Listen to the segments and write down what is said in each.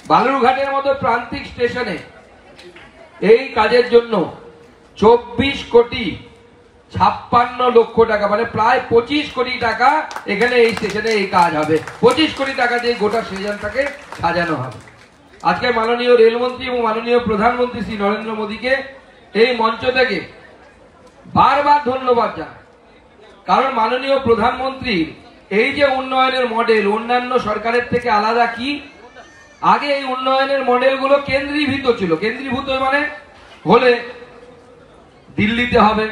বালুরঘাটের মতো প্রান্তিক স্টেশনে এই কাজের জন্য 24,56,00,000 টাকা, মানে প্রায় 25 কোটি টাকা এখানে এই স্টেশনে এই কাজ হবে। 25 কোটি টাকা দিয়ে গোটা স্টেশনটাকে সাজানো হবে। আজকে মাননীয় রেলমন্ত্রী এবং মাননীয় প্রধানমন্ত্রী শ্রী নরেন্দ্র মোদীকে এই মঞ্চ থেকে বারবার ধন্যবাদ জানাই। কারণ মাননীয় প্রধানমন্ত্রীর এই যে উন্নয়নের মডেল অন্যান্য সরকারের থেকে আলাদা কি, আগে এই উন্নয়নের মডেলগুলো কেন্দ্রীভূত ছিল। কেন্দ্রীভূত মানে হলে দিল্লিতে হবে,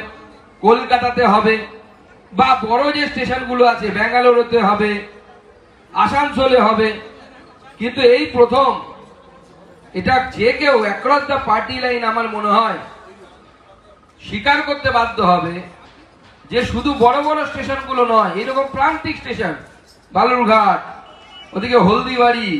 কলকাতাতে হবে, বা বড় যে স্টেশনগুলো আছে ব্যাঙ্গালোরতে হবে, আসানসোলে হবে। কিন্তু এই প্রথম এটা যে কেউ অ্যাক্রস দ্য পার্টি লাইন আমার মনে হয় স্বীকার করতে বাধ্য হবে যে শুধু বড় বড় স্টেশনগুলো নয়, এরকম প্রান্তিক স্টেশন বালুরঘাট, ওদিকে হলদিবাড়ি,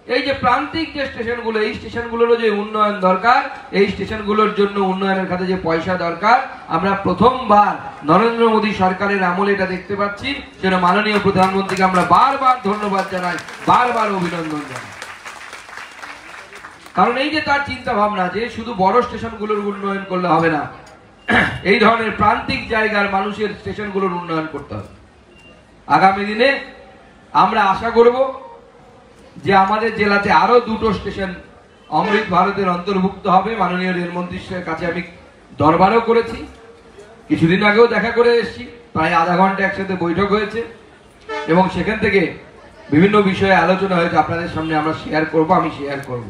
এই যে প্রান্তিক যে স্টেশনগুলো, এই স্টেশনগুলোরও যে উন্নয়ন দরকার, এই স্টেশনগুলোর জন্য উন্নয়নের খাতে যে পয়সা দরকার, আমরা প্রথমবার নরেন্দ্র মোদী সরকারের আমলে এটা দেখতে পাচ্ছি। সেটা মাননীয় প্রধানমন্ত্রীকে আমরা বারবার ধন্যবাদ জানাই, বারবার অভিনন্দন জানাই। কারণ এই যে তার চিন্তা ভাবনা যে শুধু বড় স্টেশনগুলোর উন্নয়ন করলে হবে না, এই ধরনের প্রান্তিক জায়গার মানুষের স্টেশনগুলোর উন্নয়ন করতে হবে। আগামী দিনে আমরা আশা করব যে আমাদের জেলাতে আরো 2টো স্টেশন অমৃত ভারতের অন্তর্ভুক্ত হবে। মাননীয় রেলমন্ত্রীর কাছে আমি দরবারও করেছি, কিছুদিন আগেও দেখা করে এসেছি, প্রায় আধা ঘন্টা একসাথে বৈঠক হয়েছে এবং সেখান থেকে বিভিন্ন বিষয়ে আলোচনা হয়েছে। আপনাদের সামনে আমরা শেয়ার করব, আমি শেয়ার করব।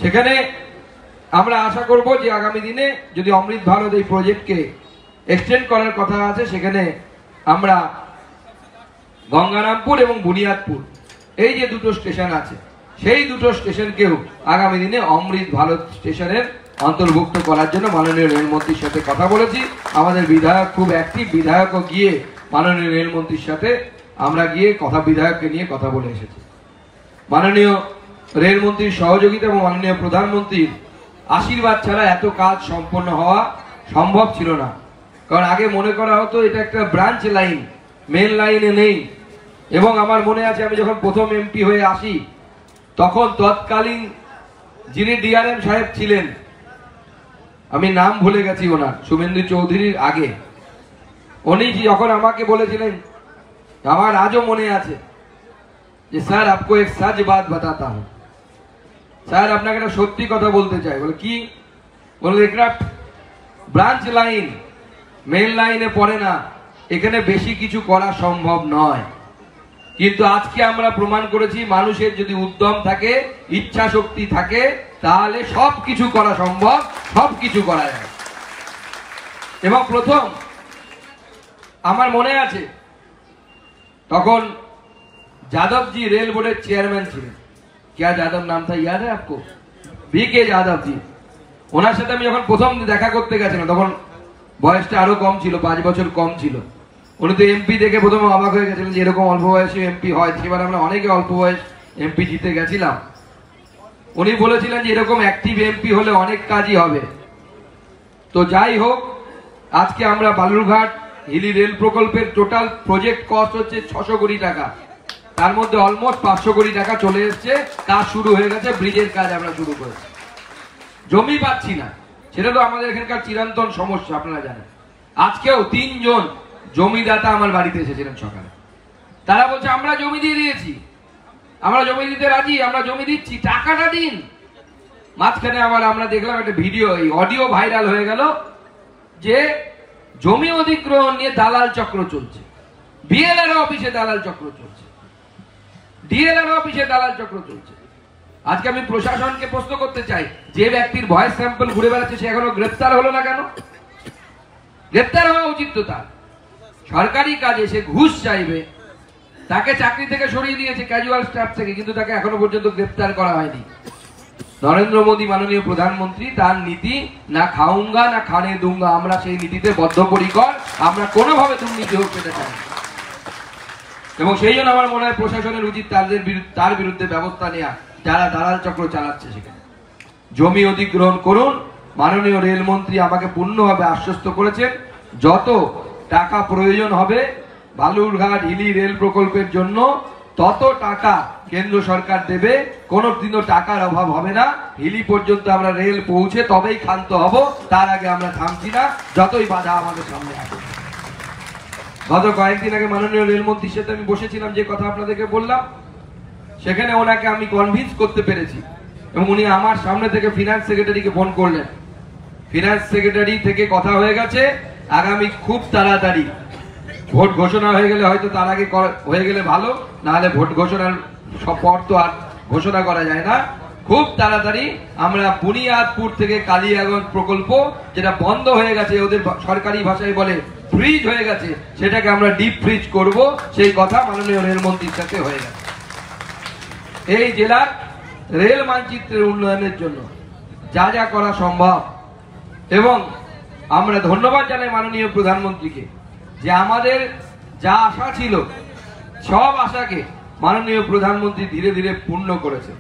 সেখানে আমরা আশা করব যে আগামী দিনে যদি অমৃত ভারত এই প্রজেক্টকে এক্সটেন্ড করার কথা আছে, সেখানে আমরা গঙ্গারামপুর এবং বুনিয়াদপুর এই যে 2টো স্টেশন আছে, সেই 2টো স্টেশনকেও আগামী দিনে অমৃত ভারত স্টেশনের অন্তর্ভুক্ত করার জন্য মাননীয় রেলমন্ত্রীর সাথে কথা বলেছি। আমাদের বিধায়ক খুব অ্যাক্টিভ, বিধায়কও গিয়ে মাননীয় রেলমন্ত্রীর সাথে আমরা গিয়ে বিধায়ককে নিয়ে কথা বলে এসেছি। মাননীয় রেলমন্ত্রীর সহযোগিতা এবং মাননীয় প্রধানমন্ত্রীর আশীর্বাদ ছাড়া এত কাজ সম্পন্ন হওয়া সম্ভব ছিল না। কারণ আগে মনে করা হতো এটা একটা ব্রাঞ্চ লাইন, মেন লাইনে নেই। এবং আমার মনে আছে আমি যখন প্রথম এমপি হয়ে আসি, তখন তৎকালীন যিনি ডিআরএম সাহেব ছিলেন, আমি নাম ভুলে গেছি ওনার, শুভেন্দু চৌধুরীর আগে, উনি যখন আমাকে বলেছিলেন, আমার আজও মনে আছে যে স্যার আপকো এক সচ বাত বাতাতা হুঁ, স্যার আপনাকে একটা সত্যি কথা বলতে চাই। বলে কি? বলে একটা ব্রাঞ্চ লাইন মেন লাইনে পড়ে না, এখানে বেশি কিছু করা সম্ভব নয়। কিন্তু আজকে আমরা প্রমাণ করেছি মানুষের যদি উদ্যম থাকে, ইচ্ছা শক্তি থাকে, তাহলে সবকিছু করা সম্ভব, সবকিছু করা যায়। এবং প্রথম আমার মনে আছে তখন যাদবজি रेल बोर्ड चेयरमैन ছিলেন। क्या যাদব নাম था, याद है आपको? बीके যাদব জি। ওনার সাথে আমি যখন প্রথম দেখা করতে গেছিলাম তখন বয়সটা আরো কম ছিল, 5 বছর কম ছিল। উনি তো এমপি দেখে প্রথমে অবাক হয়ে গেছিলেন যে এরকম অল্প বয়সে এমপি হয়। সেবার আমরা অনেকে অল্প বয়স এমপি জিতে গেছিলাম। উনি বলেছিলেন যে এরকম অ্যাক্টিভ এমপি হলে অনেক কাজই হবে। তো যাই হোক, আজকে আমরা বালুরঘাট হিলি রেল প্রকল্পের টোটাল প্রজেক্ট কস্ট হচ্ছে 600 কোটি টাকা। তার মধ্যে অলমোস্ট 500 কোটি টাকা চলে এসছে, কাজ শুরু হয়ে গেছে, ব্রিজের কাজ আমরা শুরু করেছি। জমি পাচ্ছি না, সেটা তো আমাদের এখানকার চিরন্তন সমস্যা, আপনারা জানেন। আজকেও 3 জন জমিদাতা আমার বাড়িতে এসেছিলেন সকালে। তারা বলছে আমরা জমি দিয়ে দিয়েছি, আমরা জমি দিতে রাজি, আমরা জমি দিচ্ছি, টাকাটা দিন। মাঝখানে আমরা দেখলাম একটা ভিডিও, এই অডিও ভাইরাল হয়ে গেল যে জমি অধিগ্রহণ নিয়ে দালাল চক্র চলছে, বিএলআর অফিসে দালাল চক্র চলছে, ডিএলআর অফিসে দালাল চক্র চলছে। আজকে আমি প্রশাসনকে প্রশ্ন করতে চাই, যে ব্যক্তির ভয়েস স্যাম্পল ঘুরে বেড়াচ্ছে সে এখনো গ্রেফতার হলো না কেন? গ্রেফতার হওয়া উচিত তো তার। সরকারি কাজে সে ঘুষ চাইবে, তাকে চাকরি থেকে সরিয়ে দিয়েছে ক্যাজুয়াল স্টাফ থেকে, কিন্তু তাকে এখনো পর্যন্ত গ্রেফতার করা হয়নি। নরেন্দ্র মোদী মাননীয় প্রধানমন্ত্রী, তার নীতি না খাউঙ্গা না খানে দুঙ্গা, আমরা সেই নীতিতে বদ্ধপরিকর। আমরা কোনোভাবে দুর্নীতি হোক পেতে চাই, এবং সেই জন্য আমার মনে হয় প্রশাসনের উচিত তার বিরুদ্ধে ব্যবস্থা নেওয়া, যারা দালাল চক্র চালাচ্ছে। সেখানে জমি অধিগ্রহণ করুন। মাননীয় রেলমন্ত্রী আমাকে পূর্ণভাবে আশ্বস্ত করেছেন, যত টাকা প্রয়োজন হবে বালুরঘাট হিলি রেল প্রকল্পের জন্য তত টাকা কেন্দ্র সরকার দেবে, কোনোদিনও টাকার অভাব হবে না। হিলি পর্যন্ত আমরা রেল পৌঁছে তবেই ক্ষান্ত হব, তার আগে আমরা থামছি না, যতই বাধা আমাদের সামনে আসে। গত কয়েকদিন আগে মাননীয় রেলমন্ত্রীর সাথে আমি বসেছিলাম, যে কথা আপনাদেরকে বললাম, সেখানে ওনাকে আমি কনভিন্স করতে পেরেছি এবং উনি আমার সামনে থেকে ফিনান্স সেক্রেটারিকে ফোন করলেন। ফিনান্স সেক্রেটারি থেকে কথা হয়ে গেছে, আগামী খুব তাড়াতাড়ি ভোট ঘোষণা হয়ে গেলে, হয়তো তার আগে হয়ে গেলে ভালো, না হলে ভোট ঘোষণার পর তো আর ঘোষণা করা যায় না, খুব তাড়াতাড়ি আমরা বুনিয়াদপুর থেকে কালিয়াগঞ্জ প্রকল্প, যেটা বন্ধ হয়ে গেছে, ওদের সরকারি ভাষায় বলে ফ্রিজ হয়ে গেছে, সেটাকে আমরা ডিপ ফ্রিজ করব, সেই কথা মাননীয় রেলমন্ত্রীর সাথে হয়ে গেছে। এই জেলার রেল মানচিত্রের উন্নয়নের জন্য যা যা করা সম্ভব, এবং আমরা ধন্যবাদ জানাই মাননীয় প্রধানমন্ত্রীকে, যে আমাদের যা আশা ছিল সব আশাকে মাননীয় প্রধানমন্ত্রী ধীরে ধীরে পূর্ণ করেছে।